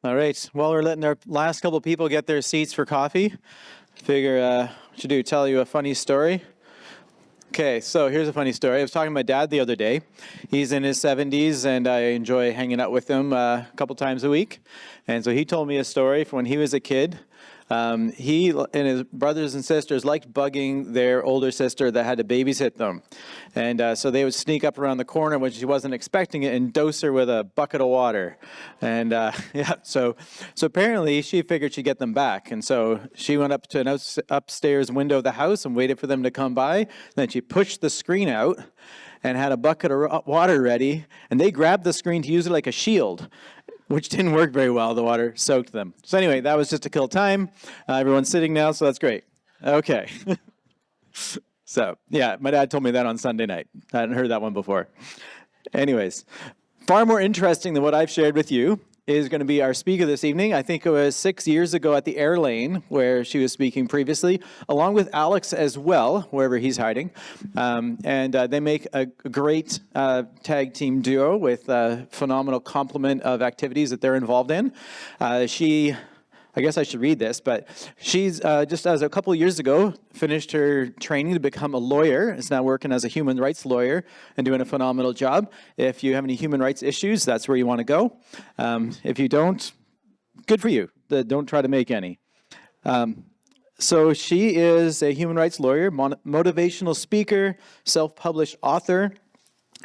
All right. While we're letting our last couple people get their seats for coffee, figure what you do, tell you a funny story. Okay, so here's a funny story. I was talking to my dad the other day. He's in his 70s, and I enjoy hanging out with him a couple times a week. And so he told me a story from when he was a kid. He and his brothers and sisters liked bugging their older sister that had to babysit them. And so they would sneak up around the corner when she wasn't expecting it and dose her with a bucket of water. And yeah, so apparently she figured she'd get them back. And so she went up to an upstairs window of the house and waited for them to come by. Then she pushed the screen out and had a bucket of water ready. And they grabbed the screen to use it like a shield, which didn't work very well. The water soaked them. So anyway, that was just to kill time. Everyone's sitting now, so that's great. Okay. So yeah, my dad told me that on Sunday night. I hadn't heard that one before. Anyways, far more interesting than what I've shared with you is going to be our speaker this evening. I think it was 6 years ago at the Air Lane where she was speaking previously, along with Alex as well, wherever he's hiding. They make a great tag team duo with a phenomenal complement of activities that they're involved in. I guess I should read this, but she's just as a couple of years ago finished her training to become a lawyer, is now working as a human rights lawyer and doing a phenomenal job. If you have any human rights issues, that's where you want to go. If you don't, good for you. Don't try to make any. So she is a human rights lawyer, motivational speaker, self-published author,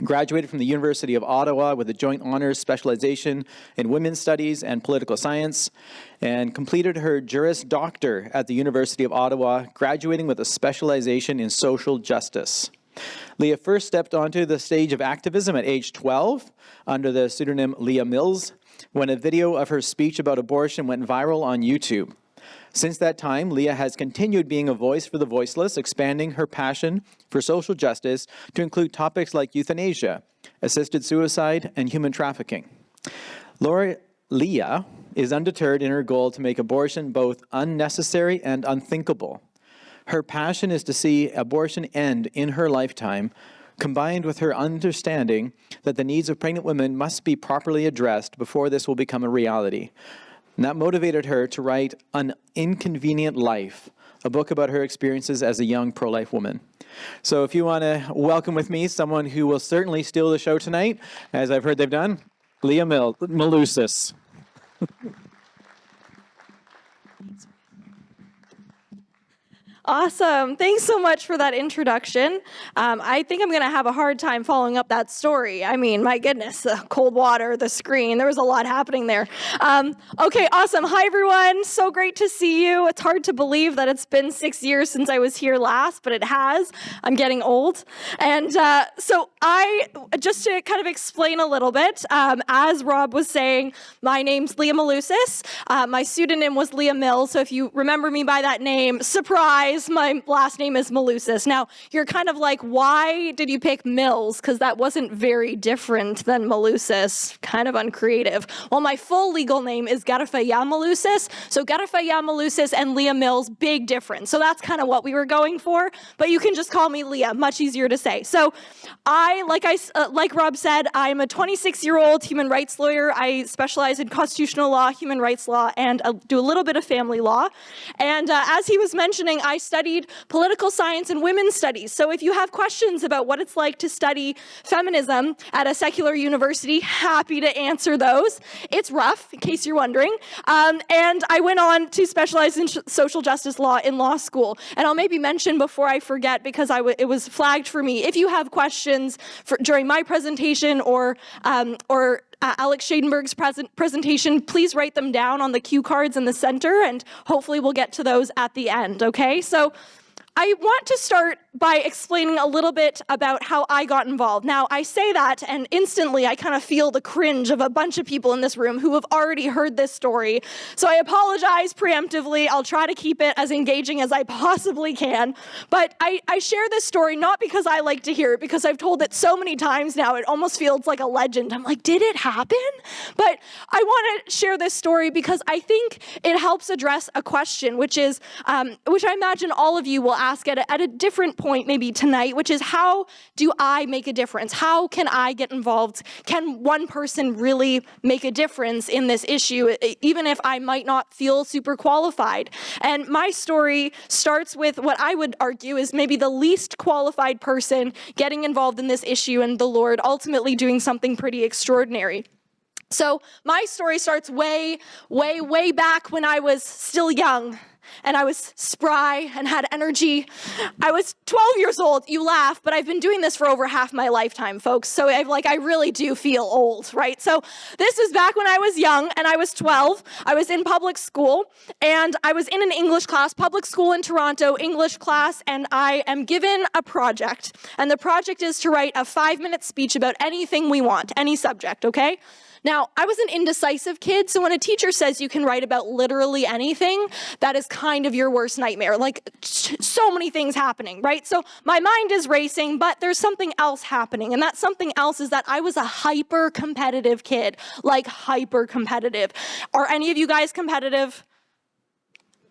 graduated from the University of Ottawa with a Joint Honours Specialization in Women's Studies and Political Science, and completed her Juris Doctor at the University of Ottawa, graduating with a specialization in social justice. Lia first stepped onto the stage of activism at age 12 under the pseudonym Lia Mills, when a video of her speech about abortion went viral on YouTube. Since that time, Lia has continued being a voice for the voiceless, expanding her passion for social justice to include topics like euthanasia, assisted suicide, and human trafficking. Lia is undeterred in her goal to make abortion both unnecessary and unthinkable. Her passion is to see abortion end in her lifetime, combined with her understanding that the needs of pregnant women must be properly addressed before this will become a reality. And that motivated her to write An Inconvenient Life, a book about her experiences as a young pro-life woman. So if you want to welcome with me someone who will certainly steal the show tonight, as I've heard they've done, Lia Milousis. Awesome. Thanks so much for that introduction. I think I'm going to have a hard time following up that story. I mean, my goodness, the cold water, the screen, there was a lot happening there. Okay, awesome. Hi, everyone. So great to see you. It's hard to believe that it's been 6 years since I was here last, but it has. I'm getting old. And so just to kind of explain a little bit, as Rob was saying, my name's Lia Milousis. My pseudonym was Lia Mills. So if you remember me by that name, surprise. My last name is Milousis. Now, you're kind of like, why did you pick Mills? Because that wasn't very different than Milousis. Kind of uncreative. Well, my full legal name is Lia Milousis. So Lia Milousis and Lia Mills, big difference. So that's kind of what we were going for. But you can just call me Lia, much easier to say. So like Rob said, I'm a 26-year-old human rights lawyer. I specialize in constitutional law, human rights law, and do a little bit of family law. And as he was mentioning, I studied political science and women's studies. So if you have questions about what it's like to study feminism at a secular university, happy to answer those. It's rough, in case you're wondering. And I went on to specialize in social justice law in law school. And I'll maybe mention before I forget, because it was flagged for me, if you have questions during my presentation or Alex Shadenberg's presentation, please write them down on the cue cards in the center, and hopefully we'll get to those at the end, okay? So I want to start by explaining a little bit about how I got involved. Now, I say that, and instantly I kind of feel the cringe of a bunch of people in this room who have already heard this story. So I apologize preemptively. I'll try to keep it as engaging as I possibly can. But I share this story not because I like to hear it, because I've told it so many times now, it almost feels like a legend. I'm like, did it happen? But I want to share this story because I think it helps address a question, which is, which I imagine all of you will ask at a different point maybe tonight, which is how do I make a difference? How can I get involved? Can one person really make a difference in this issue, even if I might not feel super qualified? And my story starts with what I would argue is maybe the least qualified person getting involved in this issue and the Lord ultimately doing something pretty extraordinary. So my story starts way, way, way back when I was still young and I was spry and had energy. I was 12 years old. You laugh, but I've been doing this for over half my lifetime, folks. So I really do feel old, right? So this is back when I was young and I was 12. I was in public school and I was in an English class, public school in Toronto, English class, and I am given a project. And the project is to write a 5-minute speech about anything we want, any subject, okay? Now, I was an indecisive kid, so when a teacher says you can write about literally anything, that is kind of your worst nightmare. Like, so many things happening, right? So my mind is racing, but there's something else happening, and that something else is that I was a hyper-competitive kid, like hyper-competitive. Are any of you guys competitive?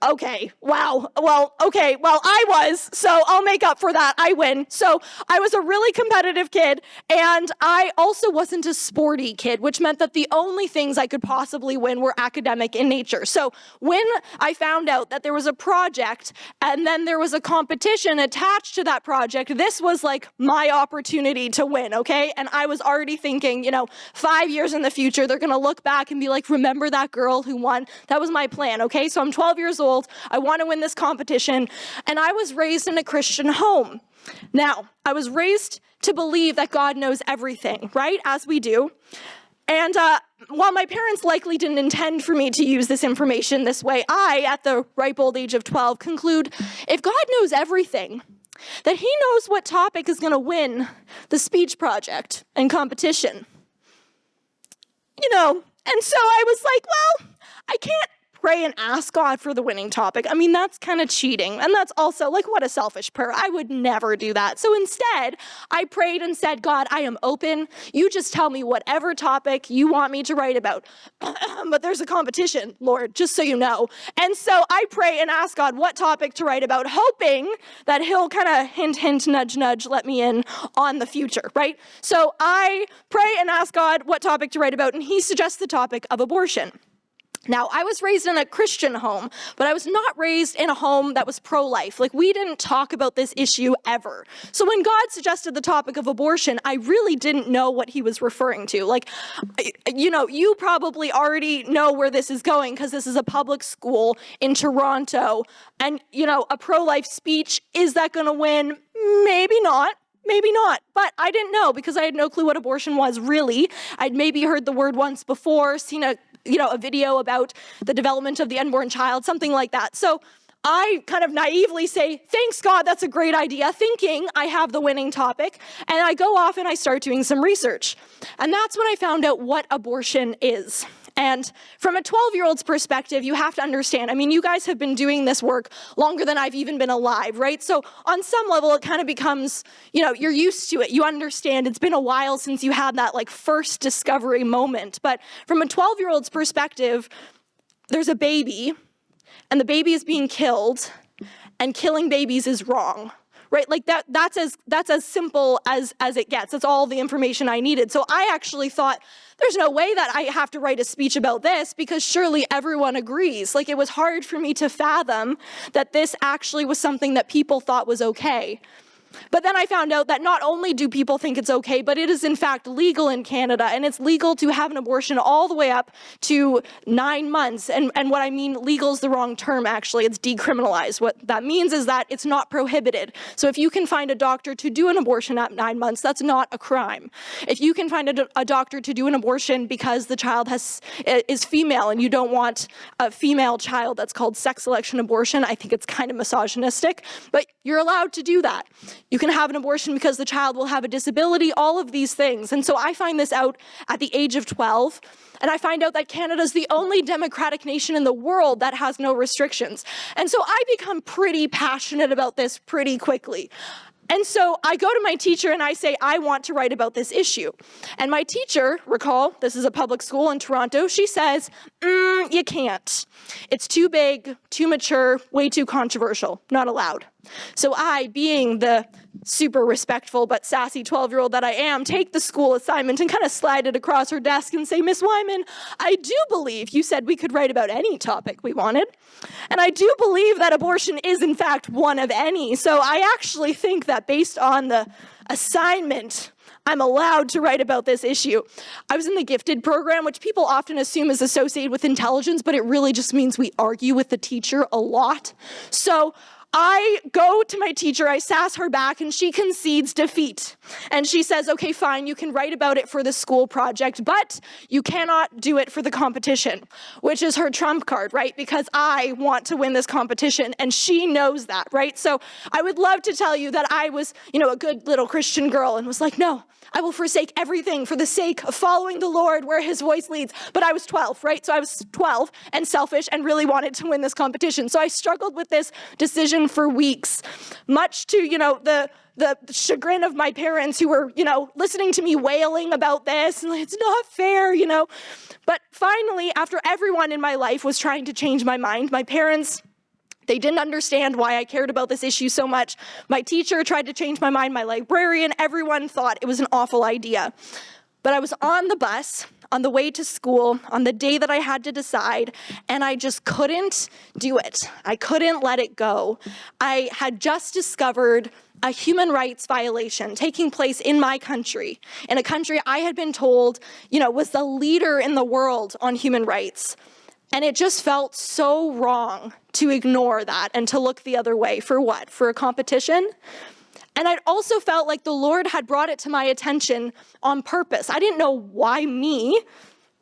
Okay, wow, well, I was, so I'll make up for that, I win. So I was a really competitive kid, and I also wasn't a sporty kid, which meant that the only things I could possibly win were academic in nature. So when I found out that there was a project, and then there was a competition attached to that project, this was like my opportunity to win, okay? And I was already thinking, 5 years in the future, they're gonna look back and be like, remember that girl who won? That was my plan, okay? So I'm 12 years old. I want to win this competition, and I was raised in a Christian home. Now, I was raised to believe that God knows everything, right? As we do. And while my parents likely didn't intend for me to use this information this way, I, at the ripe old age of 12, conclude if God knows everything, that he knows what topic is going to win the speech project and competition. And so I was like, well, I can't pray and ask God for the winning topic. I mean, that's kind of cheating. And that's also like, what a selfish prayer. I would never do that. So instead, I prayed and said, God, I am open. You just tell me whatever topic you want me to write about. But there's a competition, Lord, just so you know. And so I pray and ask God what topic to write about, hoping that he'll kind of hint, hint, nudge, nudge, let me in on the future, right? So I pray and ask God what topic to write about, and he suggests the topic of abortion. Now, I was raised in a Christian home, but I was not raised in a home that was pro-life. Like, we didn't talk about this issue ever. So when God suggested the topic of abortion, I really didn't know what he was referring to. Like, you probably already know where this is going because this is a public school in Toronto. And, a pro-life speech, is that going to win? Maybe not. Maybe not, but I didn't know because I had no clue what abortion was really. I'd maybe heard the word once before, seen a video about the development of the unborn child, something like that. So I kind of naively say, thanks God, that's a great idea, thinking I have the winning topic. And I go off and I start doing some research. And that's when I found out what abortion is. And from a 12-year-old's perspective, you have to understand, you guys have been doing this work longer than I've even been alive, right? So on some level, it kind of becomes, you're used to it. You understand it's been a while since you had that first discovery moment. But from a 12-year-old's perspective, there's a baby, and the baby is being killed, and killing babies is wrong. Right, that's as simple as it gets. That's all the information I needed. So I actually thought, there's no way that I have to write a speech about this because surely everyone agrees. It was hard for me to fathom that this actually was something that people thought was okay. But then I found out that not only do people think it's okay, but it is in fact legal in Canada, and it's legal to have an abortion all the way up to 9 months. And what I mean, legal is the wrong term, actually. It's decriminalized. What that means is that it's not prohibited. So if you can find a doctor to do an abortion at 9 months, that's not a crime. If you can find a doctor to do an abortion because the child is female and you don't want a female child, that's called sex selection abortion. I think it's kind of misogynistic, but you're allowed to do that. You can have an abortion because the child will have a disability, all of these things. And so I find this out at the age of 12, and I find out that Canada is the only democratic nation in the world that has no restrictions. And so I become pretty passionate about this pretty quickly. And so I go to my teacher and I say, I want to write about this issue. And my teacher, recall, this is a public school in Toronto, she says, you can't. It's too big, too mature, way too controversial, not allowed. So I, being the super respectful but sassy 12-year-old that I am, take the school assignment and kind of slide it across her desk and say, Miss Wyman, I do believe you said we could write about any topic we wanted. And I do believe that abortion is in fact one of any. So I actually think that based on the assignment, I'm allowed to write about this issue. I was in the gifted program, which people often assume is associated with intelligence, but it really just means we argue with the teacher a lot. So I go to my teacher, I sass her back, and she concedes defeat. And she says, okay, fine, you can write about it for the school project, but you cannot do it for the competition, which is her trump card, right? Because I want to win this competition, and she knows that, right? So I would love to tell you that I was, a good little Christian girl and was like, no, I will forsake everything for the sake of following the Lord where his voice leads. But I was 12, right? So I was 12 and selfish and really wanted to win this competition. So I struggled with this decision for weeks, much to, the chagrin of my parents who were, listening to me wailing about this and like, it's not fair, But finally, after everyone in my life was trying to change my mind, my parents, they didn't understand why I cared about this issue so much. My teacher tried to change my mind, my librarian, everyone thought it was an awful idea. But I was on the bus, on the way to school, on the day that I had to decide, and I just couldn't do it. I couldn't let it go. I had just discovered a human rights violation taking place in my country, in a country I had been told, was the leader in the world on human rights. And it just felt so wrong to ignore that and to look the other way. For what? For a competition? And I also felt like the Lord had brought it to my attention on purpose. I didn't know why me.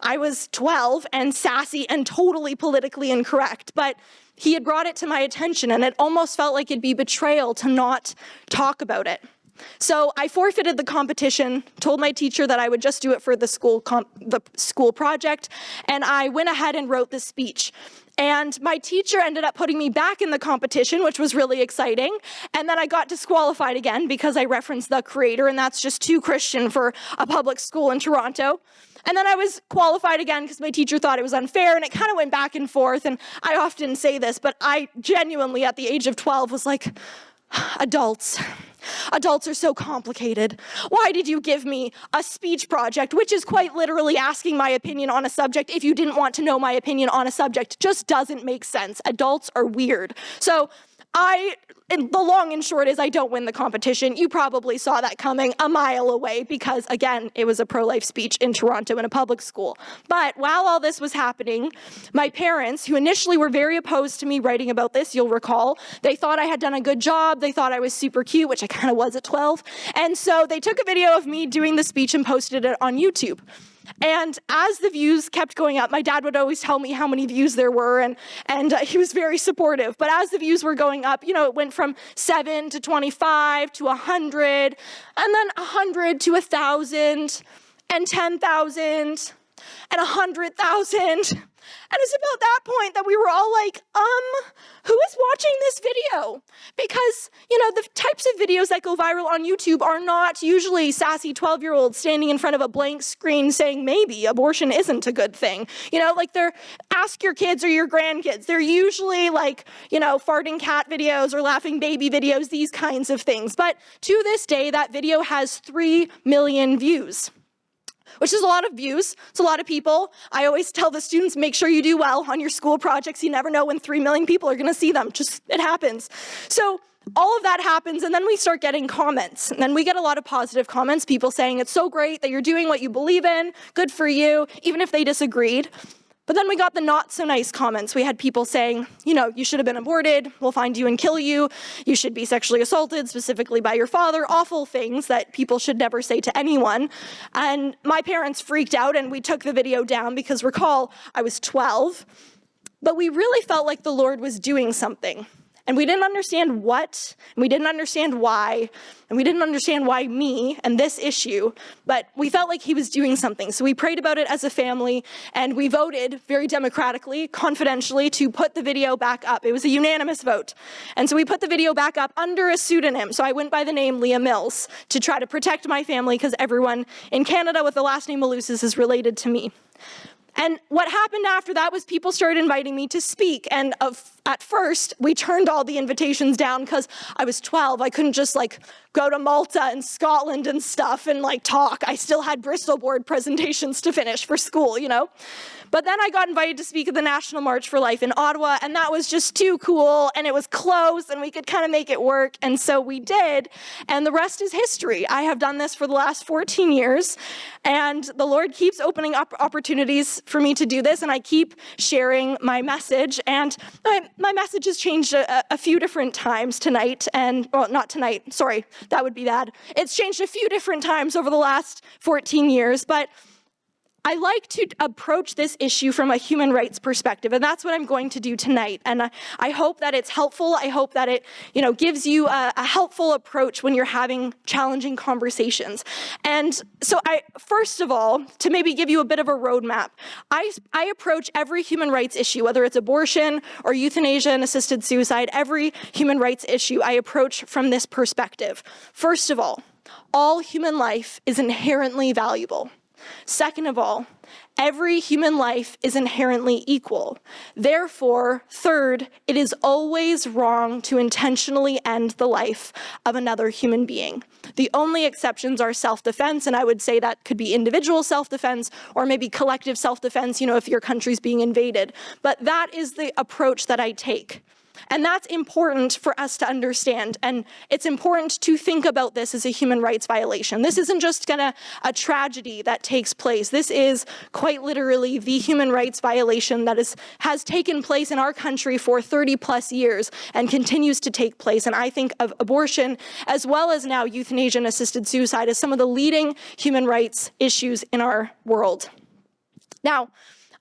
I was 12 and sassy and totally politically incorrect, but he had brought it to my attention, and it almost felt like it'd be betrayal to not talk about it. So I forfeited the competition, told my teacher that I would just do it for the school project, and I went ahead and wrote this speech. And my teacher ended up putting me back in the competition, which was really exciting. And then I got disqualified again because I referenced the Creator, and that's just too Christian for a public school in Toronto. And then I was qualified again because my teacher thought it was unfair, and it kind of went back and forth. And I often say this, but I genuinely, at the age of 12, was like, adults are so complicated. Why did you give me a speech project, which is quite literally asking my opinion on a subject if you didn't want to know my opinion on a subject? Just doesn't make sense. Adults are weird. So the long and short is I don't win the competition. You probably saw that coming a mile away because, again, it was a pro-life speech in Toronto in a public school. But while all this was happening, my parents, who initially were very opposed to me writing about this, you'll recall, they thought I had done a good job. They thought I was super cute, which I kind of was at 12. And so they took a video of me doing the speech and posted it on YouTube. And as the views kept going up, my dad would always tell me how many views there were, and he was very supportive. But as the views were going up, it went from 7 to 25 to 100, and then 100 to 1,000, and 10,000, and 100,000. And it's about that point that we were all like, who is watching this video? Because, the types of videos that go viral on YouTube are not usually sassy 12-year-olds standing in front of a blank screen saying maybe abortion isn't a good thing. They're ask your kids or your grandkids. They're usually like, farting cat videos or laughing baby videos, these kinds of things. But to this day, that video has 3 million views. Which is a lot of views. It's a lot of people. I always tell the students, make sure you do well on your school projects. You never know when 3 million people are going to see them. It happens. So all of that happens, and then we start getting comments. And then we get a lot of positive comments, people saying it's so great that you're doing what you believe in, good for you, even if they disagreed. But then we got the not so nice comments. We had people saying, you should have been aborted, we'll find you and kill you, you should be sexually assaulted, specifically by your father, awful things that people should never say to anyone. And my parents freaked out and we took the video down because, recall, I was 12, but we really felt like the Lord was doing something. And we didn't understand what, and we didn't understand why, and we didn't understand why me and this issue, but we felt like he was doing something. So we prayed about it as a family, and we voted very democratically, confidentially, to put the video back up. It was a unanimous vote. And so we put the video back up under a pseudonym. So I went by the name Lia Mills to try to protect my family because everyone in Canada with the last name Milousis is related to me. And what happened after that was people started inviting me to speak. And at first, we turned all the invitations down because I was 12. I couldn't just like go to Malta and Scotland and stuff and like talk. I still had Bristol board presentations to finish for school, you know? But then I got invited to speak at the National March for Life in Ottawa, and that was just too cool, and it was close, and we could kind of make it work, and so we did, and the rest is history. I have done this for the last 14 years, and the Lord keeps opening up opportunities for me to do this, and I keep sharing my message, and my message has changed a few different times tonight, and, well, not tonight, sorry, that would be bad. It's changed a few different times over the last 14 years, but I like to approach this issue from a human rights perspective, and that's what I'm going to do tonight. And I hope that it's helpful. I hope that it, gives you a helpful approach when you're having challenging conversations. And so first of all, to maybe give you a bit of a roadmap, I approach every human rights issue, whether it's abortion or euthanasia and assisted suicide, every human rights issue I approach from this perspective. First of all human life is inherently valuable. Second of all, every human life is inherently equal. Therefore, third, it is always wrong to intentionally end the life of another human being. The only exceptions are self-defense, and I would say that could be individual self-defense or maybe collective self-defense, if your country's being invaded. But that is the approach that I take. And that's important for us to understand. And it's important to think about this as a human rights violation. This isn't just a tragedy that takes place. This is quite literally the human rights violation that has taken place in our country for 30 plus years and continues to take place. And I think of abortion, as well as now euthanasia and assisted suicide, as some of the leading human rights issues in our world. Now,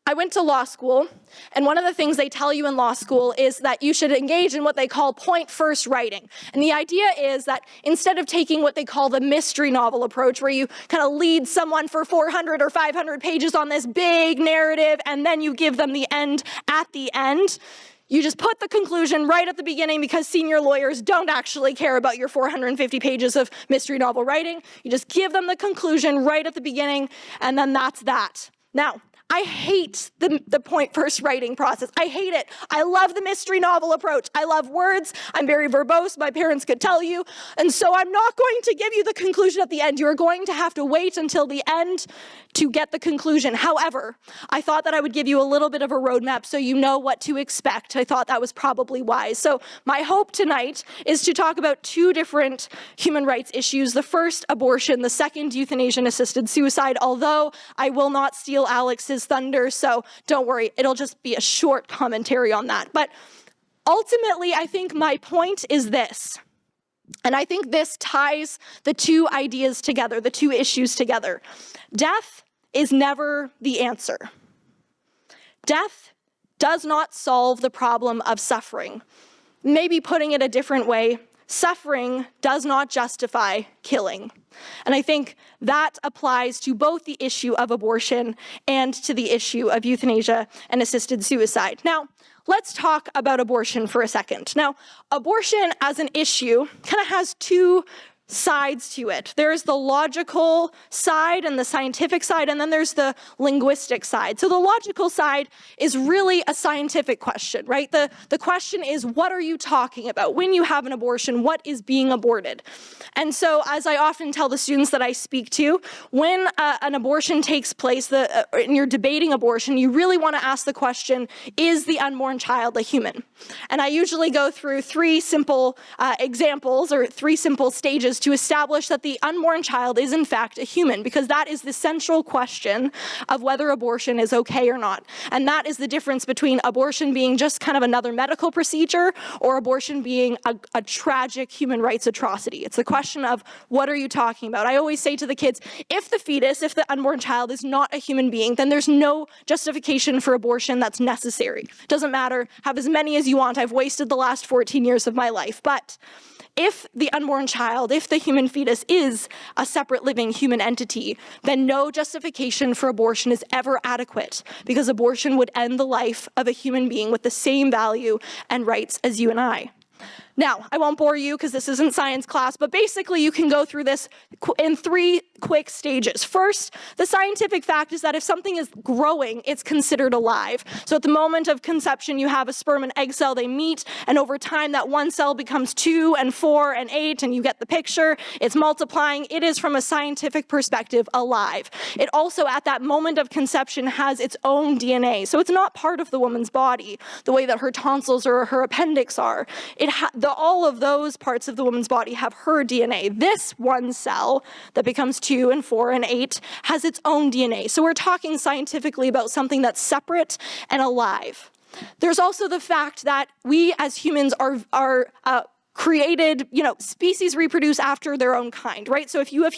I went to law school, and one of the things they tell you in law school is that you should engage in what they call point-first writing. And the idea is that instead of taking what they call the mystery novel approach, where you kind of lead someone for 400 or 500 pages on this big narrative, and then you give them the end at the end, you just put the conclusion right at the beginning because senior lawyers don't actually care about your 450 pages of mystery novel writing. You just give them the conclusion right at the beginning, and then that's that. Now, I hate the point-first writing process. I hate it. I love the mystery novel approach. I love words. I'm very verbose. My parents could tell you. And so I'm not going to give you the conclusion at the end. You're going to have to wait until the end to get the conclusion. However, I thought that I would give you a little bit of a roadmap so you know what to expect. I thought that was probably wise. So my hope tonight is to talk about two different human rights issues. The first, abortion. The second, euthanasia and assisted suicide, although I will not steal Alex's thunder, so don't worry, it'll just be a short commentary on that. But ultimately, I think my point is this, and I think this ties the two ideas together, the two issues together. Death is never the answer. Death does not solve the problem of suffering. Maybe putting it a different way, suffering does not justify killing. And I think that applies to both the issue of abortion and to the issue of euthanasia and assisted suicide. Now, let's talk about abortion for a second. Now, abortion as an issue kind of has two sides to it. There's the logical side and the scientific side, and then there's the linguistic side. So the logical side is really a scientific question, right? The question is, what are you talking about? When you have an abortion, what is being aborted? And so, as I often tell the students that I speak to, when an abortion takes place, and you're debating abortion, you really want to ask the question, is the unborn child a human? And I usually go through three simple examples or three simple stages to establish that the unborn child is in fact a human, because that is the central question of whether abortion is okay or not. And that is the difference between abortion being just kind of another medical procedure or abortion being a tragic human rights atrocity. It's the question of, what are you talking about? I always say to the kids, if the unborn child is not a human being, then there's no justification for abortion that's necessary. Doesn't matter, have as many as you want. I've wasted the last 14 years of my life. But if the unborn child, if the human fetus is a separate living human entity, then no justification for abortion is ever adequate, because abortion would end the life of a human being with the same value and rights as you and I. Now, I won't bore you because this isn't science class, but basically you can go through this in 3 quick stages. First, the scientific fact is that if something is growing, it's considered alive. So at the moment of conception, you have a sperm and egg cell, they meet, and over time that one cell becomes 2 and 4 and 8, and you get the picture. It's multiplying. It is, from a scientific perspective, alive. It also, at that moment of conception, has its own DNA. So it's not part of the woman's body, the way that her tonsils or her appendix are. All of those parts of the woman's body have her DNA. This one cell that becomes 2 and 4 and 8 has its own DNA. So we're talking scientifically about something that's separate and alive. There's also the fact that we as humans are created, species reproduce after their own kind, right? So if you are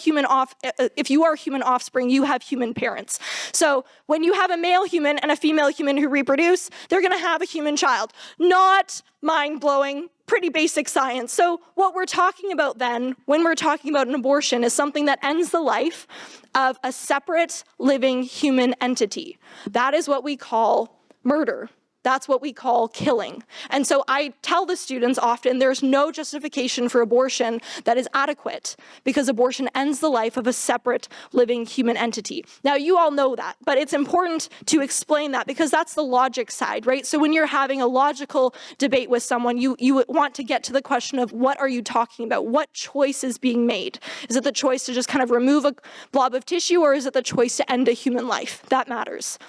human offspring, you have human parents. So when you have a male human and a female human who reproduce, they're going to have a human child. Not mind-blowing, pretty basic science. So what we're talking about then, when we're talking about an abortion, is something that ends the life of a separate living human entity. That is what we call murder. That's what we call killing. And so I tell the students often there's no justification for abortion that is adequate, because abortion ends the life of a separate living human entity. Now, you all know that, but it's important to explain that because that's the logic side, right? So when you're having a logical debate with someone, you want to get to the question of what are you talking about? What choice is being made? Is it the choice to just kind of remove a blob of tissue, or is it the choice to end a human life? That matters.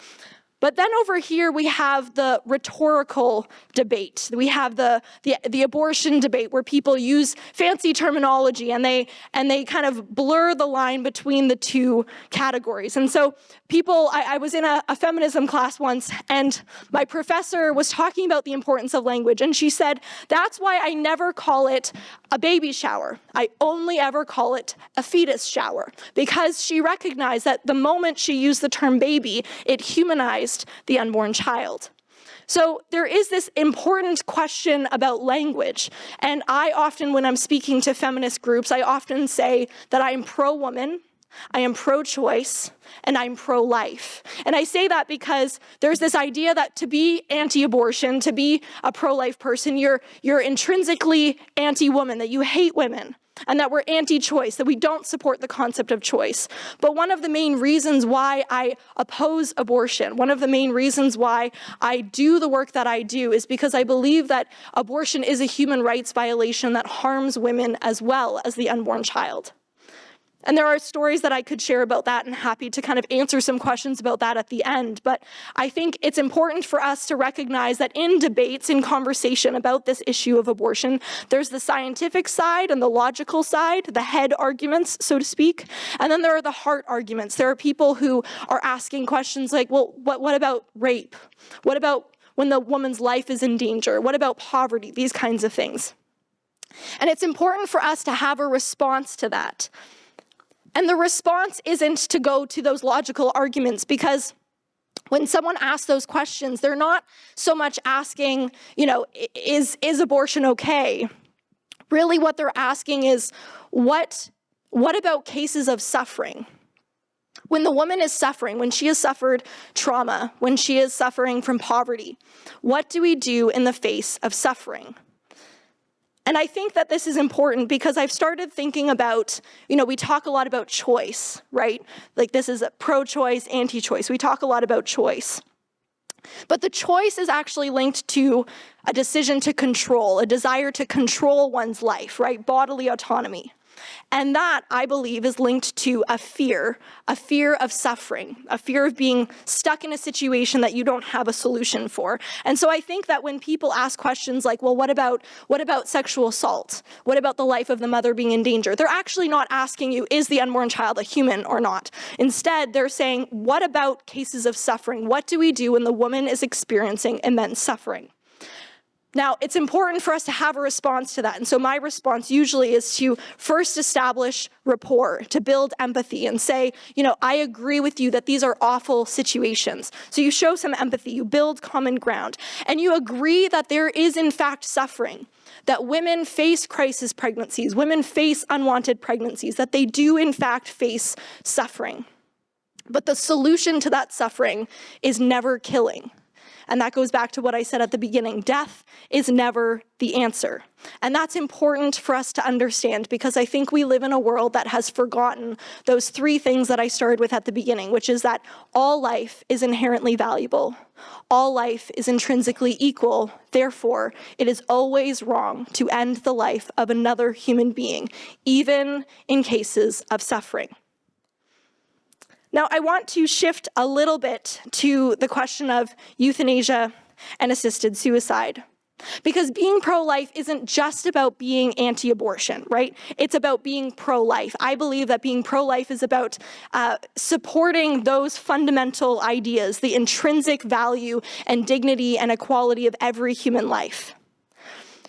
But then over here, we have the rhetorical debate. We have the abortion debate, where people use fancy terminology and they kind of blur the line between the 2 categories. And so I was in a feminism class once, and my professor was talking about the importance of language. And she said, that's why I never call it a baby shower. I only ever call it a fetus shower, because she recognized that the moment she used the term baby, it humanized the unborn child. So there is this important question about language. And I often, when I'm speaking to feminist groups, I often say that I am pro-woman, I am pro-choice, and I'm pro-life. And I say that because there's this idea that to be anti-abortion, to be a pro-life person, you're intrinsically anti-woman, that you hate women, and that we're anti-choice, that we don't support the concept of choice. But one of the main reasons why I oppose abortion, one of the main reasons why I do the work that I do, is because I believe that abortion is a human rights violation that harms women as well as the unborn child. And there are stories that I could share about that, and happy to kind of answer some questions about that at the end. But I think it's important for us to recognize that in debates, in conversation about this issue of abortion, there's the scientific side and the logical side, the head arguments, so to speak. And then there are the heart arguments. There are people who are asking questions like, well, what about rape? What about when the woman's life is in danger? What about poverty? These kinds of things. And it's important for us to have a response to that. And the response isn't to go to those logical arguments, because when someone asks those questions, they're not so much asking, is abortion okay? Really what they're asking is, what about cases of suffering? When the woman is suffering, when she has suffered trauma, when she is suffering from poverty, what do we do in the face of suffering? And I think that this is important because I've started thinking about, we talk a lot about choice, right? Like this is a pro-choice, anti-choice. We talk a lot about choice. But the choice is actually linked to a decision to control, a desire to control one's life, right? Bodily autonomy. And that, I believe, is linked to a fear of suffering, a fear of being stuck in a situation that you don't have a solution for. And so I think that when people ask questions like, well, what about sexual assault? What about the life of the mother being in danger? They're actually not asking you, is the unborn child a human or not? Instead, they're saying, what about cases of suffering? What do we do when the woman is experiencing immense suffering? Now, it's important for us to have a response to that. And so my response usually is to first establish rapport, to build empathy and say, I agree with you that these are awful situations. So you show some empathy, you build common ground, and you agree that there is in fact suffering, that women face crisis pregnancies, women face unwanted pregnancies, that they do in fact face suffering. But the solution to that suffering is never killing. And that goes back to what I said at the beginning. Death is never the answer. And that's important for us to understand, because I think we live in a world that has forgotten those three things that I started with at the beginning, which is that all life is inherently valuable. All life is intrinsically equal. Therefore, it is always wrong to end the life of another human being, even in cases of suffering. Now, I want to shift a little bit to the question of euthanasia and assisted suicide. Because being pro-life isn't just about being anti-abortion, right? It's about being pro-life. I believe that being pro-life is about supporting those fundamental ideas, the intrinsic value and dignity and equality of every human life.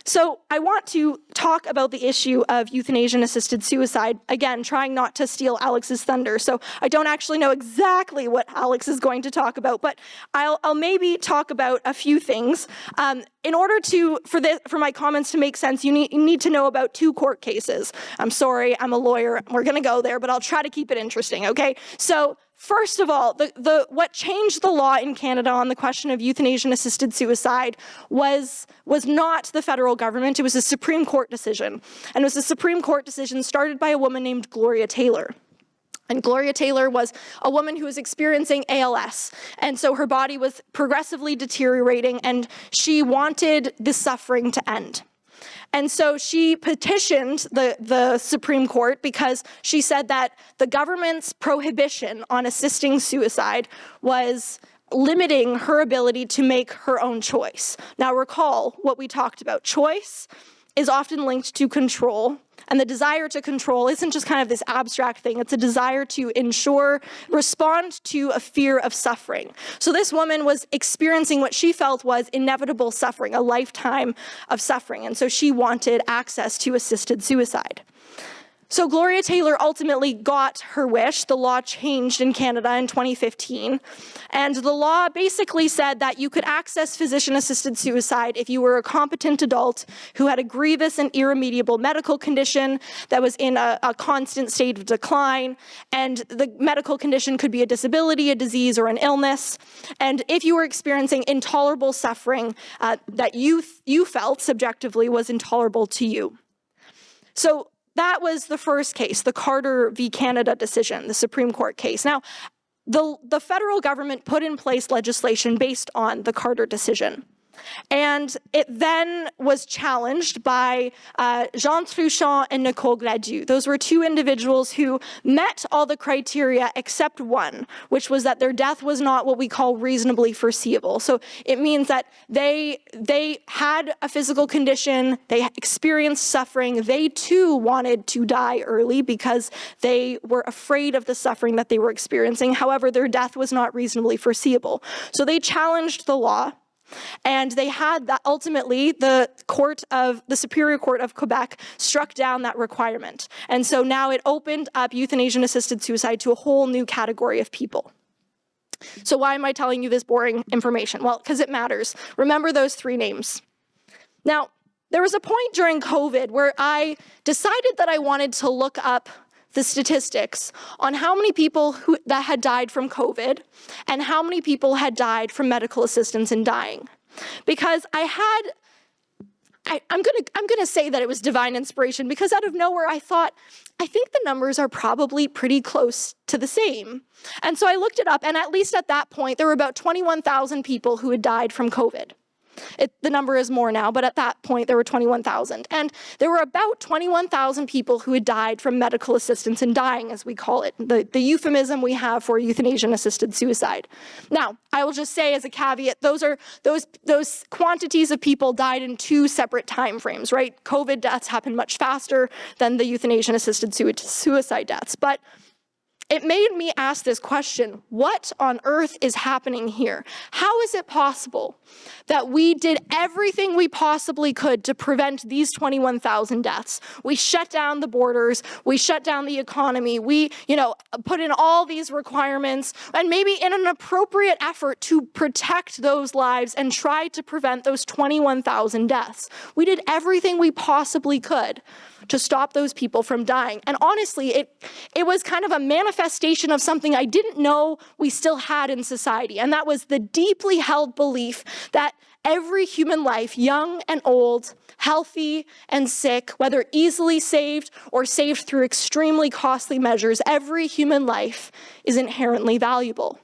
So I want to talk about the issue of euthanasia and assisted suicide, again, trying not to steal Alex's thunder. So I don't actually know exactly what Alex is going to talk about, but I'll maybe talk about a few things. In order for my comments to make sense, you need to know about two court cases. I'm sorry, I'm a lawyer. We're going to go there, but I'll try to keep it interesting, okay? So first of all, what changed the law in Canada on the question of euthanasia and assisted suicide was not the federal government. It was a Supreme Court decision. And it was a Supreme Court decision started by a woman named Gloria Taylor. And Gloria Taylor was a woman who was experiencing ALS. And so her body was progressively deteriorating, and she wanted the suffering to end. And so she petitioned the Supreme Court because she said that the government's prohibition on assisting suicide was limiting her ability to make her own choice. Now recall what we talked about. Choice is often linked to control, and the desire to control isn't just kind of this abstract thing. It's a desire to respond to a fear of suffering. So this woman was experiencing what she felt was inevitable suffering, a lifetime of suffering, and so she wanted access to assisted suicide. So Gloria Taylor ultimately got her wish. The law changed in Canada in 2015. And the law basically said that you could access physician-assisted suicide if you were a competent adult who had a grievous and irremediable medical condition that was in a constant state of decline. And the medical condition could be a disability, a disease, or an illness. And if you were experiencing intolerable suffering that you felt subjectively was intolerable to you. So that was the first case, the Carter v. Canada decision, the Supreme Court case. Now, the federal government put in place legislation based on the Carter decision. And it then was challenged by Jean Truchon and Nicole Gladu. Those were two individuals who met all the criteria except one, which was that their death was not what we call reasonably foreseeable. So it means that they had a physical condition, they experienced suffering, they too wanted to die early because they were afraid of the suffering that they were experiencing. However, their death was not reasonably foreseeable. So they challenged the law. And they had that ultimately the Superior Court of Quebec struck down that requirement. And so now it opened up euthanasia and assisted suicide to a whole new category of people. So why am I telling you this boring information? Well, because it matters. Remember those three names. Now, there was a point during COVID where I decided that I wanted to look up the statistics on how many people that had died from COVID and how many people had died from medical assistance in dying. Because I'm gonna say that it was divine inspiration, because out of nowhere I thought, I think the numbers are probably pretty close to the same. And so I looked it up, and at least at that point, there were about 21,000 people who had died from COVID. The number is more now, but at that point there were 21,000. And there were about 21,000 people who had died from medical assistance in dying, as we call it, the euphemism we have for euthanasia and assisted suicide. Now, I will just say as a caveat, those quantities of people died in two separate time frames, right? COVID deaths happened much faster than the euthanasia and assisted suicide deaths. But it made me ask this question: what on earth is happening here? How is it possible that we did everything we possibly could to prevent these 21,000 deaths? We shut down the borders, we shut down the economy, we, put in all these requirements, and maybe in an appropriate effort to protect those lives and try to prevent those 21,000 deaths. We did everything we possibly could to stop those people from dying. And honestly, it was kind of a manifestation manifestation of something I didn't know we still had in society, and that was the deeply held belief that every human life, young and old, healthy and sick, whether easily saved or saved through extremely costly measures, every human life is inherently valuable.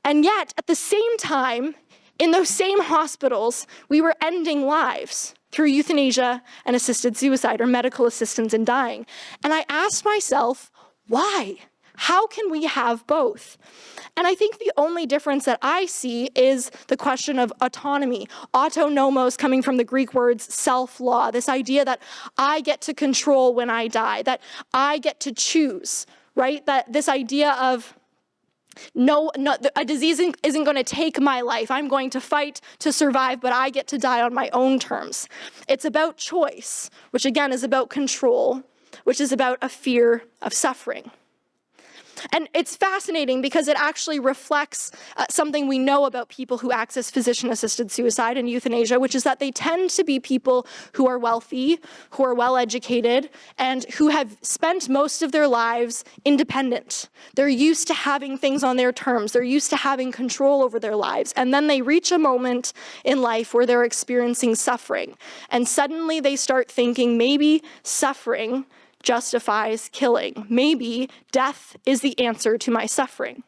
And yet, at the same time, in those same hospitals, we were ending lives through euthanasia and assisted suicide, or medical assistance in dying. And I asked myself, why? How can we have both? And I think the only difference that I see is the question of autonomy. Autonomos, coming from the Greek words self-law, this idea that I get to control when I die, that I get to choose, right? That this idea of no, a disease isn't going to take my life. I'm going to fight to survive, but I get to die on my own terms. It's about choice, which again is about control, which is about a fear of suffering. And it's fascinating because it actually reflects something we know about people who access physician-assisted suicide and euthanasia, which is that they tend to be people who are wealthy, who are well-educated, and who have spent most of their lives independent. They're used to having things on their terms. They're used to having control over their lives. And then they reach a moment in life where they're experiencing suffering. And suddenly they start thinking maybe suffering justifies killing. Maybe death is the answer to my suffering.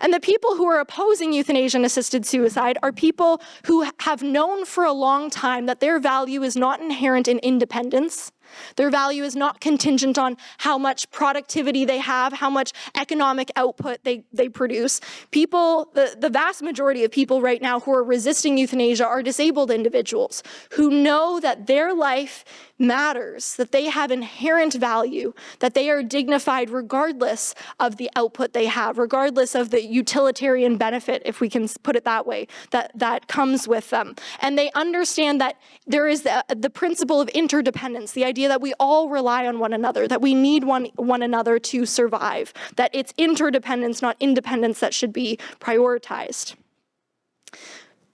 And the people who are opposing euthanasia and assisted suicide are people who have known for a long time that their value is not inherent in independence. Their value is not contingent on how much productivity they have, how much economic output they produce. People, the vast majority of people right now who are resisting euthanasia are disabled individuals who know that their life matters, that they have inherent value, that they are dignified regardless of the output they have, regardless of the utilitarian benefit, if we can put it that way, that comes with them. And they understand that there is the principle of interdependence, the idea that we all rely on one another, that we need one another to survive, that it's interdependence, not independence, that should be prioritized.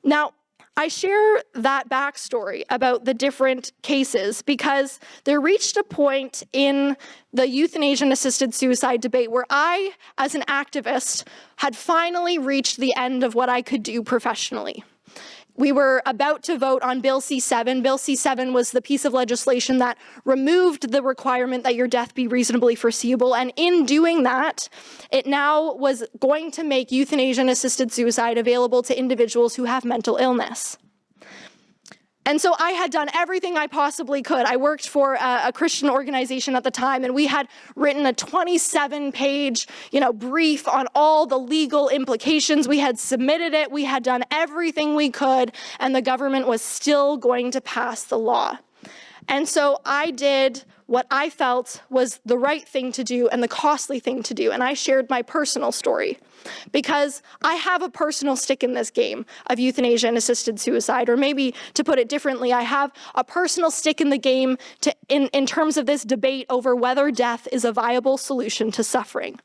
Now, I share that backstory about the different cases because there reached a point in the euthanasia and assisted suicide debate where I, as an activist, had finally reached the end of what I could do professionally. We were about to vote on Bill C-7. Bill C-7 was the piece of legislation that removed the requirement that your death be reasonably foreseeable, and in doing that, it now was going to make euthanasia and assisted suicide available to individuals who have mental illness. And so I had done everything I possibly could. I worked for a Christian organization at the time, and we had written a 27-page, brief on all the legal implications. We had submitted it. We had done everything we could, and the government was still going to pass the law. And so I did what I felt was the right thing to do and the costly thing to do, and I shared my personal story. Because I have a personal stick in this game of euthanasia and assisted suicide, or maybe to put it differently, I have a personal stick in the game in terms of this debate over whether death is a viable solution to suffering.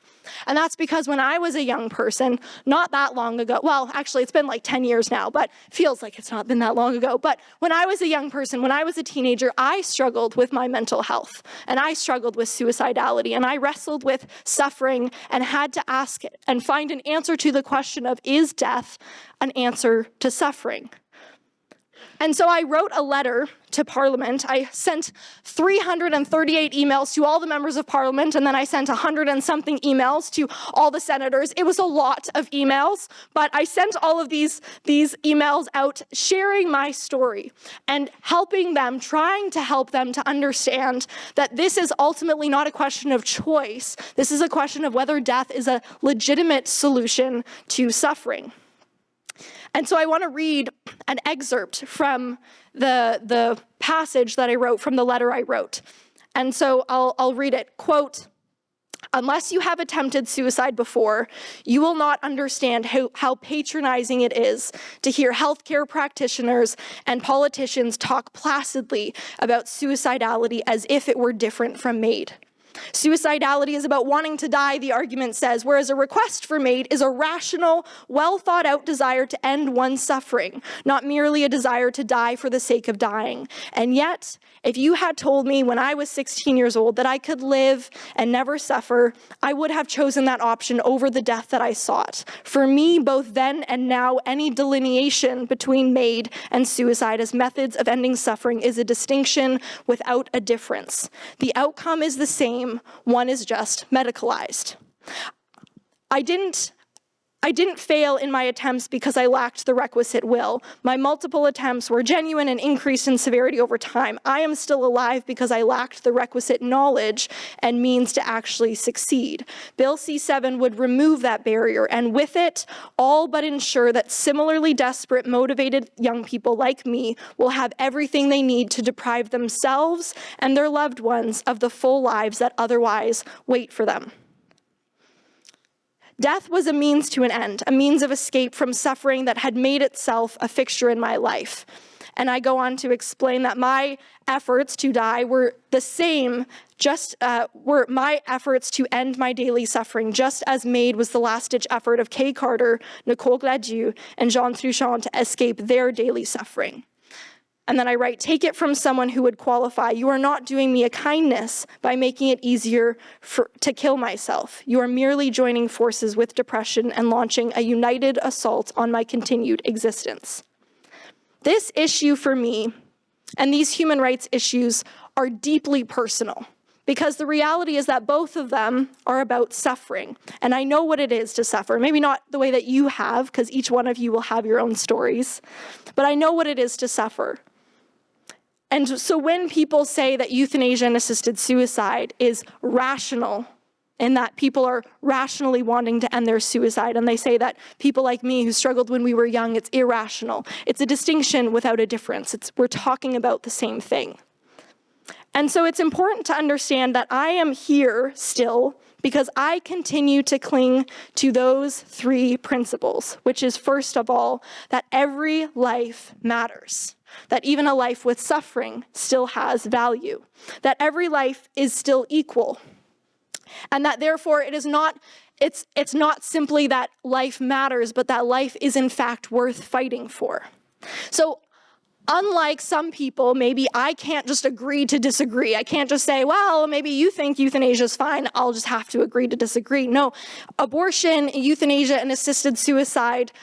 And that's because when I was a young person, not that long ago, well, actually it's been like 10 years now, but feels like it's not been that long ago. But when I was a young person, when I was a teenager, I struggled with my mental health, and I struggled with suicidality, and I wrestled with suffering and had to ask it and find an answer to the question of, is death an answer to suffering? And so I wrote a letter to Parliament. I sent 338 emails to all the members of Parliament, and then I sent 100 and something emails to all the senators. It was a lot of emails, but I sent all of these emails out sharing my story and helping them, trying to help them to understand that this is ultimately not a question of choice. This is a question of whether death is a legitimate solution to suffering. And so I want to read an excerpt from the passage that I wrote, from the letter I wrote. And so I'll read it. Quote, "Unless you have attempted suicide before, you will not understand how patronizing it is to hear healthcare practitioners and politicians talk placidly about suicidality as if it were different from MAID. Suicidality is about wanting to die, the argument says, whereas a request for MAID is a rational, well-thought-out desire to end one's suffering, not merely a desire to die for the sake of dying. And yet, if you had told me when I was 16 years old that I could live and never suffer, I would have chosen that option over the death that I sought. For me, both then and now, any delineation between MAID and suicide as methods of ending suffering is a distinction without a difference. The outcome is the same. One is just medicalized. I didn't fail in my attempts because I lacked the requisite will. My multiple attempts were genuine and increased in severity over time. I am still alive because I lacked the requisite knowledge and means to actually succeed. Bill C-7 would remove that barrier, and with it, all but ensure that similarly desperate, motivated young people like me will have everything they need to deprive themselves and their loved ones of the full lives that otherwise wait for them. Death was a means to an end, a means of escape from suffering that had made itself a fixture in my life. And I go on to explain that my efforts to die were the same, were my efforts to end my daily suffering, just as MAID was the last-ditch effort of Kay Carter, Nicole Gladieux, and Jean Truchon to escape their daily suffering. And then I write, take it from someone who would qualify. You are not doing me a kindness by making it easier to kill myself. You are merely joining forces with depression and launching a united assault on my continued existence. This issue for me, and these human rights issues, are deeply personal, because the reality is that both of them are about suffering. And I know what it is to suffer. Maybe not the way that you have, because each one of you will have your own stories, but I know what it is to suffer. And so when people say that euthanasia and assisted suicide is rational, in that people are rationally wanting to end their suicide, and they say that people like me who struggled when we were young, it's irrational. It's a distinction without a difference. We're talking about the same thing. And so it's important to understand that I am here still because I continue to cling to those three principles, which is, first of all, that every life matters, that even a life with suffering still has value, that every life is still equal, and that therefore it's not simply that life matters, but that life is in fact worth fighting for. So unlike some people, maybe I can't just agree to disagree. I can't just say, well, maybe you think euthanasia is fine, I'll just have to agree to disagree. No, abortion, euthanasia, and assisted suicide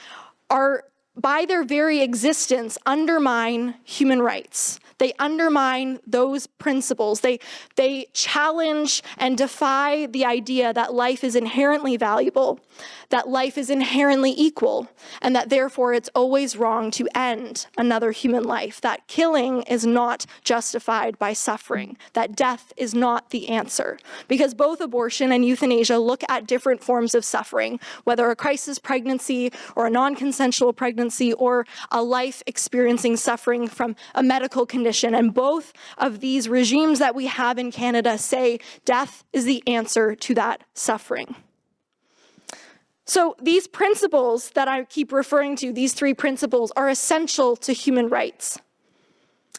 are, by their very existence, undermine human rights. They undermine those principles. They challenge and defy the idea that life is inherently valuable, that life is inherently equal, and that therefore it's always wrong to end another human life, that killing is not justified by suffering, that death is not the answer. Because both abortion and euthanasia look at different forms of suffering, whether a crisis pregnancy or a non-consensual pregnancy or a life experiencing suffering from a medical condition. And both of these regimes that we have in Canada say death is the answer to that suffering. So these principles that I keep referring to, these three principles, are essential to human rights.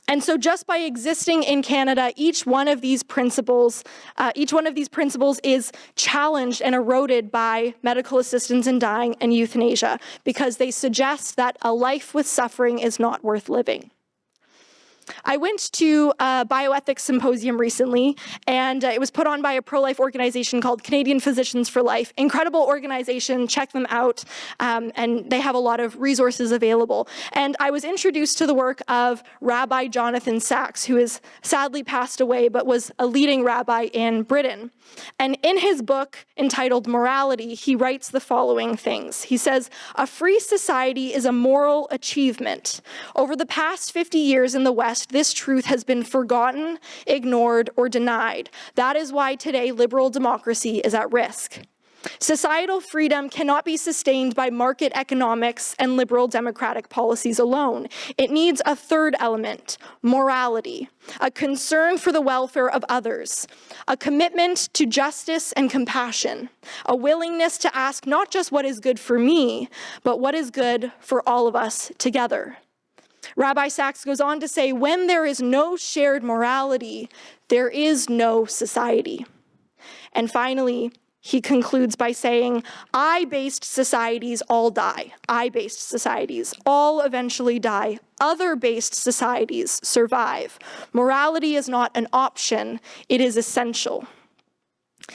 And so just by existing in Canada, each one of these principles is challenged and eroded by medical assistance in dying and euthanasia, because they suggest that a life with suffering is not worth living. I went to a bioethics symposium recently, and it was put on by a pro-life organization called Canadian Physicians for Life. Incredible organization, check them out, and they have a lot of resources available. And I was introduced to the work of Rabbi Jonathan Sacks, who has sadly passed away, but was a leading rabbi in Britain. And in his book entitled Morality, he writes the following things. He says, "A free society is a moral achievement. Over the past 50 years in the West, this truth has been forgotten, ignored, or denied. That is why today liberal democracy is at risk. Societal freedom cannot be sustained by market economics and liberal democratic policies alone. It needs a third element, morality, a concern for the welfare of others, a commitment to justice and compassion, a willingness to ask not just what is good for me, but what is good for all of us together." Rabbi Sacks goes on to say, when there is no shared morality, there is no society. And finally, he concludes by saying, I-based societies all die. I-based societies all eventually die. Other-based societies survive. Morality is not an option, it is essential.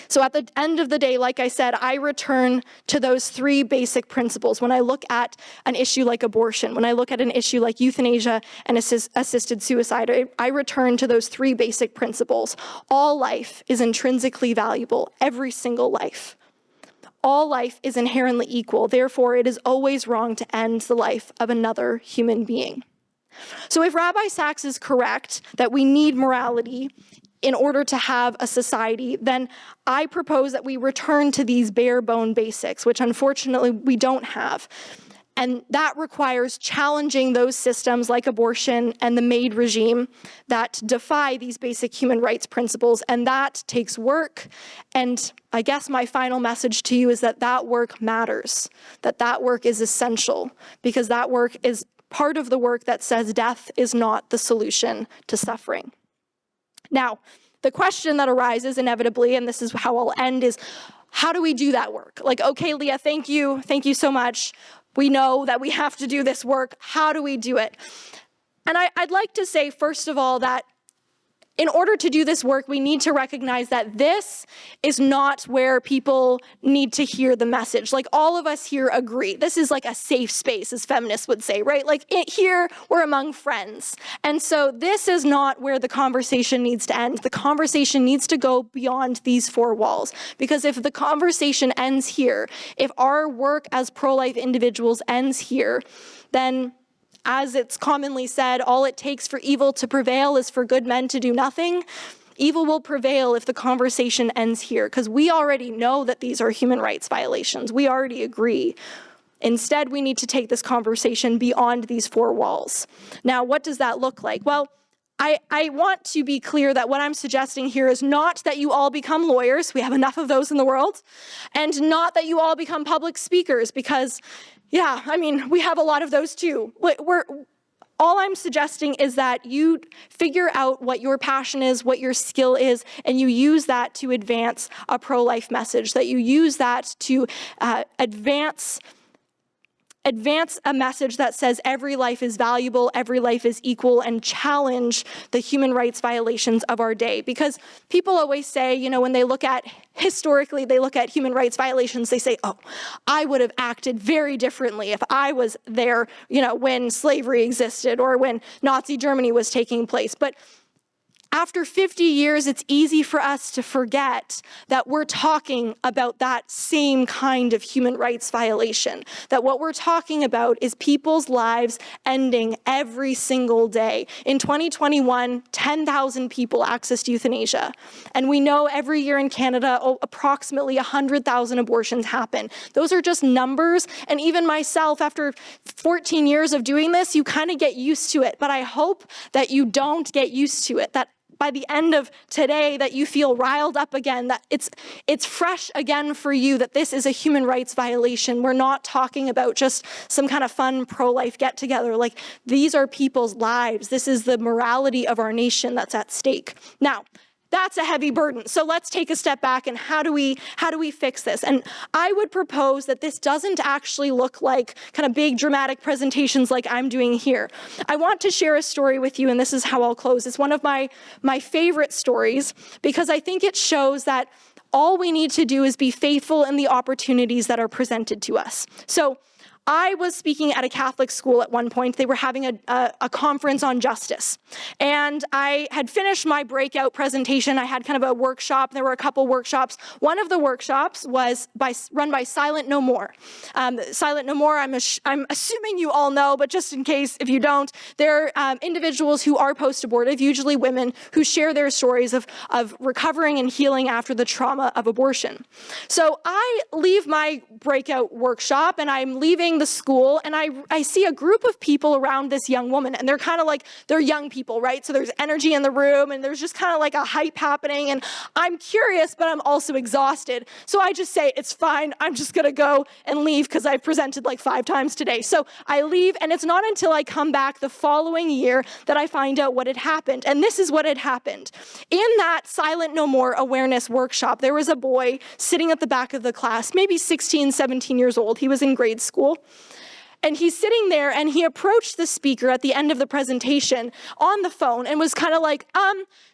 So at the end of the day, like I said, I return to those three basic principles when I look at an issue like abortion, when I look at an issue like euthanasia and assisted suicide. I return to those three basic principles. All life is intrinsically valuable, every single life. All life is inherently equal, therefore it is always wrong to end the life of another human being. So if Rabbi Sachs is correct that we need morality in order to have a society, then I propose that we return to these bare bone basics, which unfortunately we don't have. And that requires challenging those systems like abortion and the maid regime that defy these basic human rights principles, and that takes work. And I guess my final message to you is that that work matters, that work is essential, because that work is part of the work that says death is not the solution to suffering. Now, the question that arises inevitably, and this is how I'll end, is how do we do that work? Like, okay, Lia, thank you so much. We know that we have to do this work. How do we do it? And I'd like to say, first of all, that in order to do this work, we need to recognize that this is not where people need to hear the message. Like, all of us here agree. This is like a safe space, as feminists would say, right? Like, here, we're among friends. And so this is not where the conversation needs to end. The conversation needs to go beyond these four walls. Because if the conversation ends here, if our work as pro-life individuals ends here, then, as it's commonly said, all it takes for evil to prevail is for good men to do nothing. Evil will prevail if the conversation ends here, because we already know that these are human rights violations. We already agree. Instead, we need to take this conversation beyond these four walls. Now, what does that look like? Well, I want to be clear that what I'm suggesting here is not that you all become lawyers. We have enough of those in the world. And not that you all become public speakers, because yeah, I mean, we have a lot of those too. All I'm suggesting is that you figure out what your passion is, what your skill is, and you use that to advance a pro-life message, that you use that to advance a message that says every life is valuable, every life is equal, and challenge the human rights violations of our day. Because people always say, you know, when they look at, historically, they look at human rights violations, they say, oh, I would have acted very differently if I was there, you know, when slavery existed or when Nazi Germany was taking place. But after 50 years, it's easy for us to forget that we're talking about that same kind of human rights violation, that what we're talking about is people's lives ending every single day. In 2021, 10,000 people accessed euthanasia, and we know every year in Canada, approximately 100,000 abortions happen. Those are just numbers, and even myself, after 14 years of doing this, you kind of get used to it, but I hope that you don't get used to it, that by the end of today that you feel riled up again, that it's fresh again for you, that this is a human rights violation. We're not talking about just some kind of fun pro-life get-together. Like, these are people's lives. This is the morality of our nation that's at stake. Now, that's a heavy burden. So let's take a step back and how do we fix this? And I would propose that this doesn't actually look like kind of big dramatic presentations like I'm doing here. I want to share a story with you, and this is how I'll close. It's one of my favorite stories because I think it shows that all we need to do is be faithful in the opportunities that are presented to us. So I was speaking at a Catholic school at one point. They were having a conference on justice. And I had finished my breakout presentation. I had kind of a workshop. There were a couple workshops. One of the workshops was run by Silent No More. Silent No More, I'm assuming you all know, but just in case if you don't, they're individuals who are post-abortive, usually women, who share their stories of recovering and healing after the trauma of abortion. So I leave my breakout workshop and I'm leaving leaving the school, and I see a group of people around this young woman, and they're kind of like, they're young people, right? So there's energy in the room, and there's just kind of like a hype happening, and I'm curious, but I'm also exhausted. So I just say, it's fine, I'm just gonna go and leave because I've presented like 5 times today. So I leave, and it's not until I come back the following year that I find out what had happened. And this is what had happened. In that Silent No More awareness workshop, there was a boy sitting at the back of the class, maybe 16, 17 years old. He was in grade school. And he's sitting there, and he approached the speaker at the end of the presentation on the phone and was kind of like,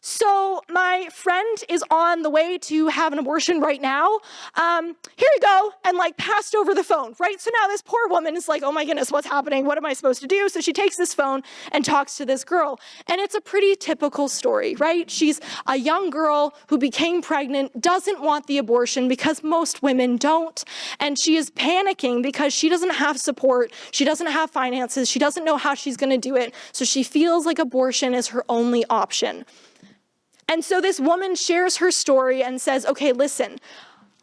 so my friend is on the way to have an abortion right now. Here you go, and like passed over the phone, right? So now this poor woman is like, oh my goodness, what's happening? What am I supposed to do? So she takes this phone and talks to this girl. And it's a pretty typical story, right? She's a young girl who became pregnant, doesn't want the abortion because most women don't. And she is panicking because she doesn't have support. She doesn't have finances. She doesn't know how she's going to do it. So she feels like abortion is her only option. And so this woman shares her story and says, okay, listen,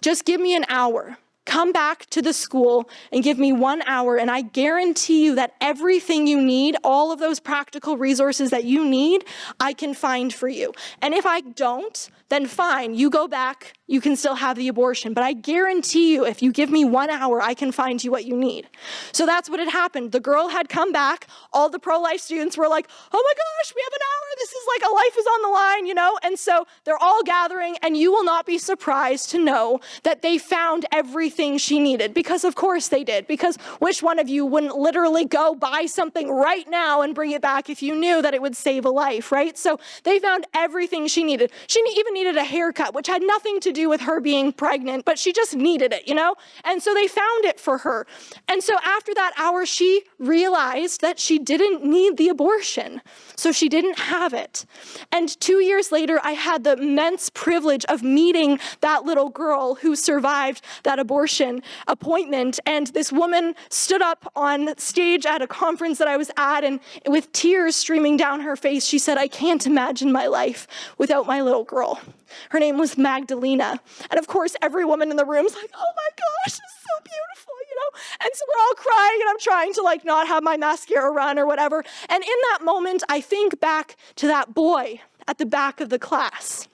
just give me an hour. Come back to the school and give me 1 hour, and I guarantee you that everything you need, all of those practical resources that you need, I can find for you. And if I don't, then fine, you go back, you can still have the abortion. But I guarantee you, if you give me 1 hour, I can find you what you need. So that's what had happened. The girl had come back. All the pro-life students were like, oh my gosh, we have an hour. This is like a life is on the line, you know? And so they're all gathering, and you will not be surprised to know that they found everything she needed. Because of course they did. Because which one of you wouldn't literally go buy something right now and bring it back if you knew that it would save a life, right? So they found everything she needed. She even needed a haircut, which had nothing to do with her being pregnant, but she just needed it, you know? And so they found it for her. And so after that hour, she realized that she didn't need the abortion. So she didn't have it. And 2 years later, I had the immense privilege of meeting that little girl who survived that abortion appointment. And this woman stood up on stage at a conference that I was at, and with tears streaming down her face, she said, I can't imagine my life without my little girl. Her name was Magdalena. And of course, every woman in the room's like, oh my gosh, it's so beautiful, you know? And so we're all crying, and I'm trying to like not have my mascara run or whatever. And in that moment, I think back to that boy at the back of the class.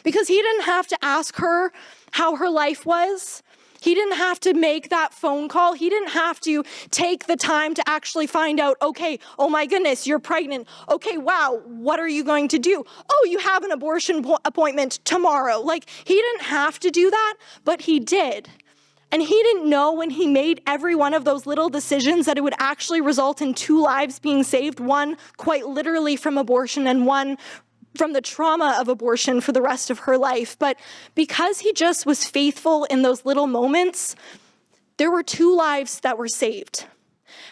Because he didn't have to ask her how her life was. He didn't have to make that phone call. He didn't have to take the time to actually find out, okay, oh my goodness, you're pregnant. Okay, wow, what are you going to do? Oh, you have an abortion appointment tomorrow. Like, he didn't have to do that, but he did. And he didn't know when he made every one of those little decisions that it would actually result in 2 lives being saved, one quite literally from abortion and one from the trauma of abortion for the rest of her life. But because he just was faithful in those little moments, there were 2 lives that were saved.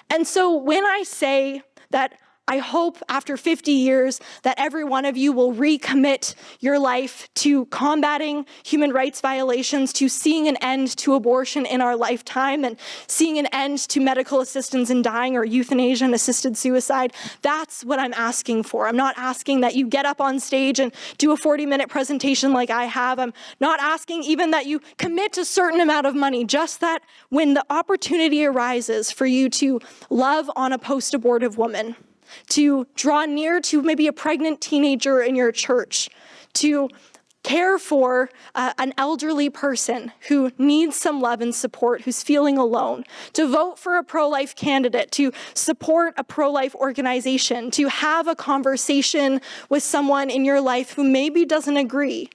And so when I say that I hope after 50 years that every one of you will recommit your life to combating human rights violations, to seeing an end to abortion in our lifetime, and seeing an end to medical assistance in dying or euthanasia and assisted suicide. That's what I'm asking for. I'm not asking that you get up on stage and do a 40-minute presentation like I have. I'm not asking even that you commit a certain amount of money, just that when the opportunity arises for you to love on a post-abortive woman, to draw near to maybe a pregnant teenager in your church, to care for an elderly person who needs some love and support, who's feeling alone, to vote for a pro-life candidate, to support a pro-life organization, to have a conversation with someone in your life who maybe doesn't agree.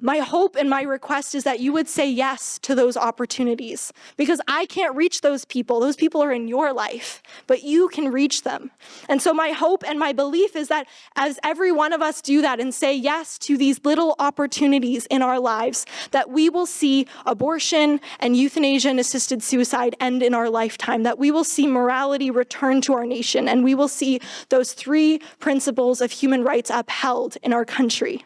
My hope and my request is that you would say yes to those opportunities, because I can't reach those people. Those people are in your life, but you can reach them. And so my hope and my belief is that as every one of us do that and say yes to these little opportunities in our lives, that we will see abortion and euthanasia and assisted suicide end in our lifetime, that we will see morality return to our nation, and we will see those 3 principles of human rights upheld in our country.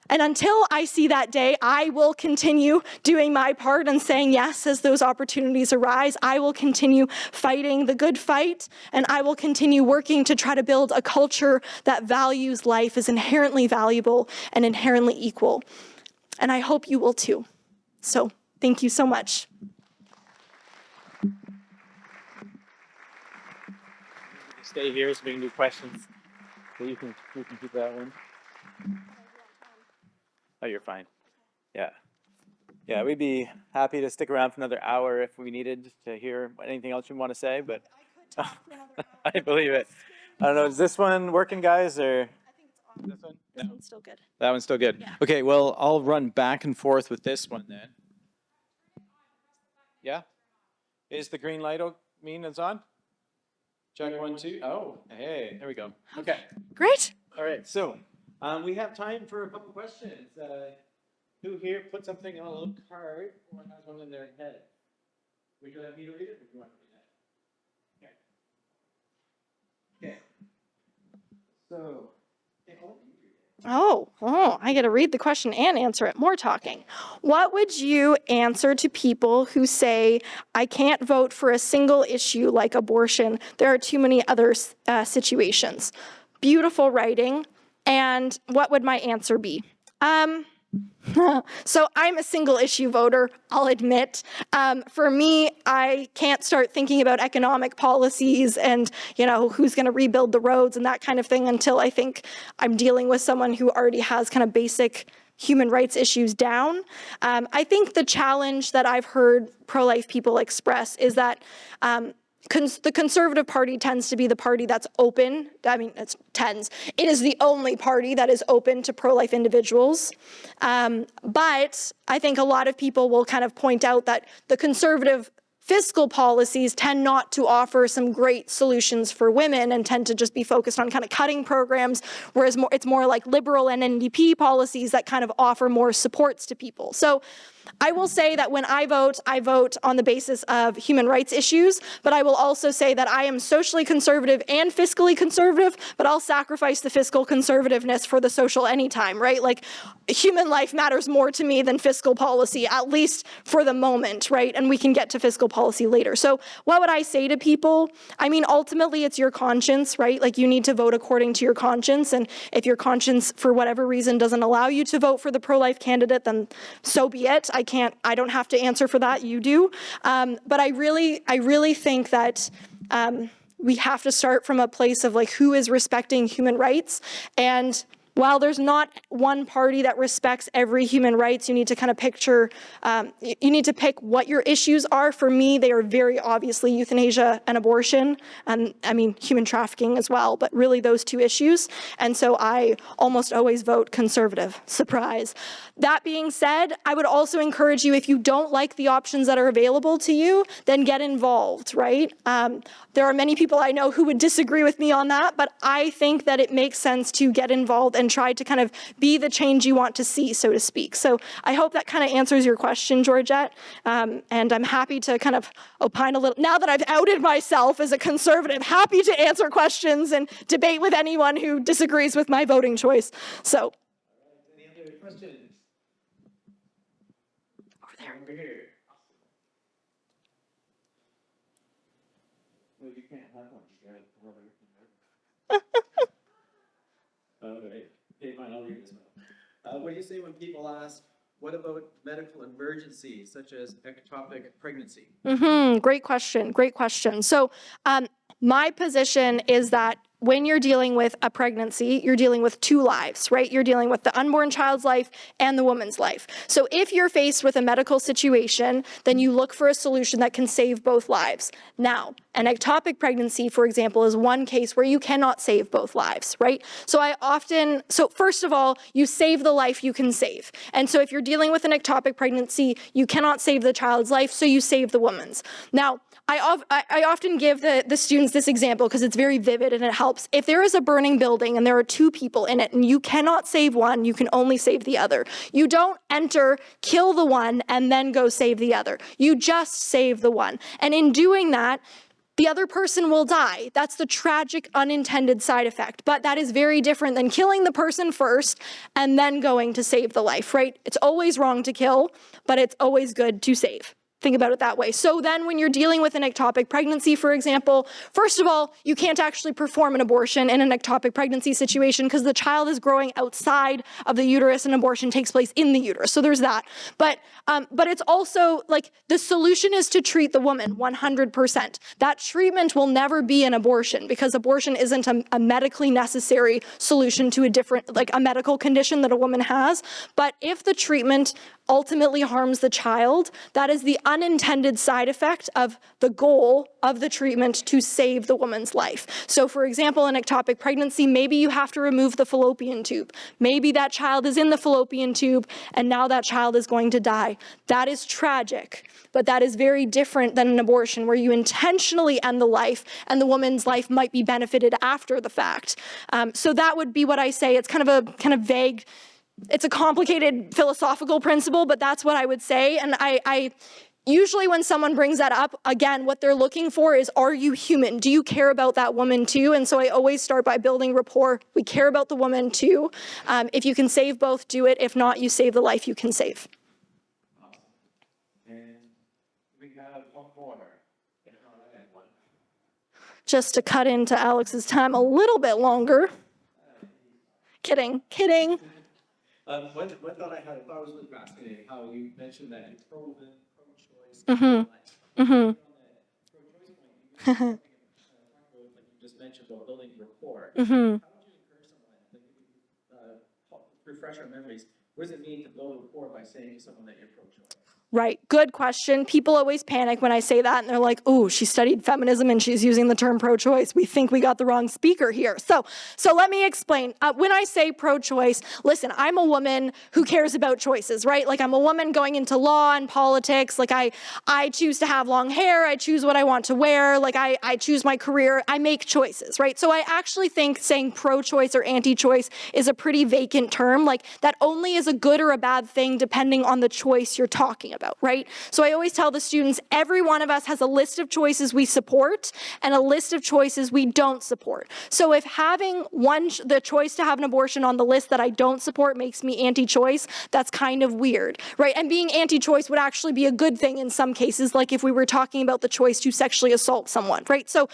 And until I see that day, I will continue doing my part and saying yes as those opportunities arise. I will continue fighting the good fight, and I will continue working to try to build a culture that values life as inherently valuable and inherently equal. And I hope you will too. So thank you so much. stay here so we can do questions. So you can keep that one. Oh, you're fine. Yeah. Yeah, we'd be happy to stick around for another hour if we needed to hear anything else you want to say, but I could talk for another hour. I believe it. I don't know, is this one working, guys, or I think it's on. this one? This No? one's still good. That one's still good. Yeah. Okay, well, I'll run back and forth with this one then. Yeah? Is the green light mean it's on? Check 1, 2. Oh, hey, there we go. Okay. Great. All right, so we have time for a couple questions. Who here put something on a little card or has one in their head? Would you like me to read it or do you want to read it? Okay. Okay. So, I get to read the question and answer it. More talking. What would you answer to people who say, I can't vote for a single issue like abortion? There are too many other situations. Beautiful writing. And what would my answer be? So I'm a single issue voter, I'll admit. For me, I can't start thinking about economic policies and, who's going to rebuild the roads and that kind of thing until I think I'm dealing with someone who already has kind of basic human rights issues down. I think the challenge that I've heard pro-life people express is that the Conservative Party tends to be the party that's open. It is the only party that is open to pro-life individuals. But I think a lot of people will kind of point out that the Conservative fiscal policies tend not to offer some great solutions for women and tend to just be focused on kind of cutting programs, whereas it's more like Liberal and NDP policies that kind of offer more supports to people. So I will say that when I vote on the basis of human rights issues, but I will also say that I am socially conservative and fiscally conservative, but I'll sacrifice the fiscal conservativeness for the social anytime, right? Like, human life matters more to me than fiscal policy, at least for the moment, right? And we can get to fiscal policy later. So what would I say to people? I mean, ultimately, it's your conscience, right? Like, you need to vote according to your conscience, and if your conscience, for whatever reason, doesn't allow you to vote for the pro-life candidate, then so be it. I don't have to answer for that, you do. But I really think that we have to start from a place of like, who is respecting human rights? And while there's not one party that respects every human rights, you need to kind of picture, you need to pick what your issues are. For me, they are very obviously euthanasia and abortion, and human trafficking as well, but really those two issues. And so I almost always vote conservative. Surprise. That being said, I would also encourage you, if you don't like the options that are available to you, then get involved, right? There are many people I know who would disagree with me on that, but I think that it makes sense to get involved and try to kind of be the change you want to see, so to speak. So I hope that kind of answers your question, Georgette. And I'm happy to kind of opine a little, now that I've outed myself as a conservative, happy to answer questions and debate with anyone who disagrees with my voting choice. So. Any other questions? Over there. Over here. Well, you can't have one. Okay. Okay, fine, I'll read this one. What do you say when people ask, what about medical emergencies such as ectopic pregnancy? Great question. So my position is that when you're dealing with a pregnancy, you're dealing with two lives, right? You're dealing with the unborn child's life and the woman's life. So if you're faced with a medical situation, then you look for a solution that can save both lives. Now, an ectopic pregnancy, for example, is one case where you cannot save both lives, right? So first of all, you save the life you can save. And so if you're dealing with an ectopic pregnancy, you cannot save the child's life, so you save the woman's. Now, I often give the students this example because it's very vivid and it helps. If there is a burning building and there are two people in it and you cannot save one, you can only save the other. You don't enter, kill the one, and then go save the other. You just save the one. And in doing that, the other person will die. That's the tragic unintended side effect. But that is very different than killing the person first and then going to save the life, right? It's always wrong to kill, but it's always good to save. Think about it that way. So then when you're dealing with an ectopic pregnancy, for example, first of all, you can't actually perform an abortion in an ectopic pregnancy situation because the child is growing outside of the uterus and abortion takes place in the uterus. So there's that. But it's also like the solution is to treat the woman 100%. That treatment will never be an abortion because abortion isn't a medically necessary solution to a medical condition that a woman has. But if the treatment ultimately harms the child, that is the unintended side effect of the goal of the treatment to save the woman's life. So for example, in ectopic pregnancy, maybe you have to remove the fallopian tube. Maybe that child is in the fallopian tube and now that child is going to die. That is tragic, but that is very different than an abortion where you intentionally end the life and the woman's life might be benefited after the fact. So that would be what I say. It's kind of vague. It's a complicated philosophical principle, but that's what I would say. And I usually when someone brings that up, again, what they're looking for is, are you human? Do you care about that woman too? And so I always start by building rapport. We care about the woman too. If you can save both, do it. If not, you save the life you can save. Awesome. And we have one more. Just to cut into Alex's time a little bit longer. Kidding. One thought I had, I thought was really fascinating, how you mentioned that you're pro-choice. Mm-hmm. Mm-hmm. Pro-choice point, like you just mentioned about building rapport. Mm-hmm. How would you encourage someone, refresh our memories, what does it mean to build rapport by saying to someone that you're pro-choice? Right, good question. People always panic when I say that and they're like, oh, she studied feminism and she's using the term pro-choice. We think we got the wrong speaker here. So let me explain. When I say pro-choice, listen, I'm a woman who cares about choices, right? Like I'm a woman going into law and politics. Like I choose to have long hair. I choose what I want to wear. Like I choose my career. I make choices, right? So I actually think saying pro-choice or anti-choice is a pretty vacant term. Like that only is a good or a bad thing depending on the choice you're talking about, right? So I always tell the students, every one of us has a list of choices we support and a list of choices we don't support. So if having the choice to have an abortion on the list that I don't support makes me anti-choice, that's kind of weird, right? And being anti-choice would actually be a good thing in some cases, like if we were talking about the choice to sexually assault someone, right? So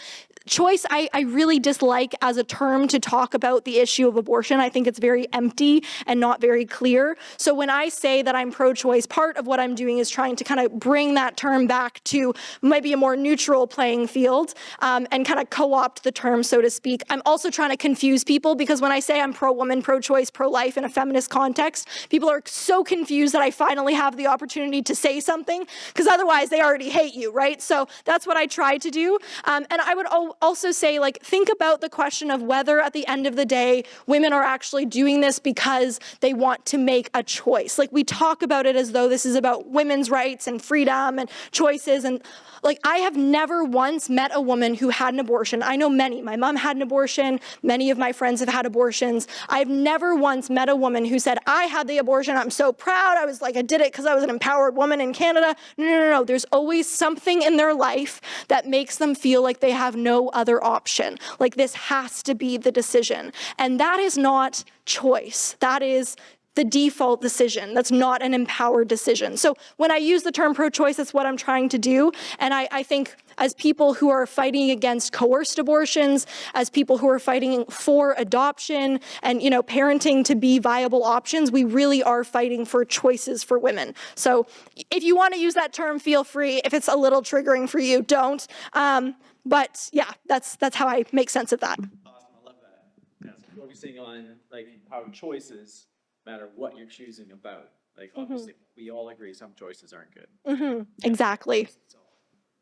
choice, I really dislike as a term to talk about the issue of abortion. I think it's very empty and not very clear. So when I say that I'm pro-choice, part of what I'm doing is trying to kind of bring that term back to maybe a more neutral playing field and kind of co-opt the term, so to speak. I'm also trying to confuse people because when I say I'm pro-woman, pro-choice, pro-life in a feminist context, people are so confused that I finally have the opportunity to say something because otherwise they already hate you, right? So that's what I try to do. And I would also say, like, think about the question of whether at the end of the day, women are actually doing this because they want to make a choice. Like, we talk about it as though this is about women's rights and freedom and choices. And like, I have never once met a woman who had an abortion. I know many. My mom had an abortion. Many of my friends have had abortions. I've never once met a woman who said, I had the abortion. I'm so proud. I was like, I did it because I was an empowered woman in Canada. No. There's always something in their life that makes them feel like they have no other option. Like, this has to be the decision. And that is not choice. That is the default decision. That's not an empowered decision. So when I use the term pro-choice, that's what I'm trying to do. And I think as people who are fighting against coerced abortions, as people who are fighting for adoption and, you know, parenting to be viable options, we really are fighting for choices for women. So if you want to use that term, feel free. If it's a little triggering for you, don't. But yeah, that's how I make sense of that. Awesome, I love that. Yeah, so focusing on like how choices matter what you're choosing about. Like obviously we all agree some choices aren't good. Exactly. So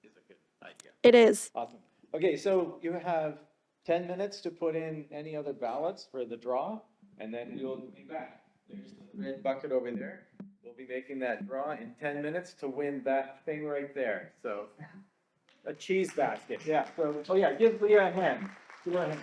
it's a good idea. It is. Awesome. Okay, so you have 10 minutes to put in any other ballots for the draw, and then we'll be back. There's the red bucket over there. We'll be making that draw in 10 minutes to win that thing right there. So a cheese basket. Yeah. So, oh yeah, give Lia a hand. Give her a hand.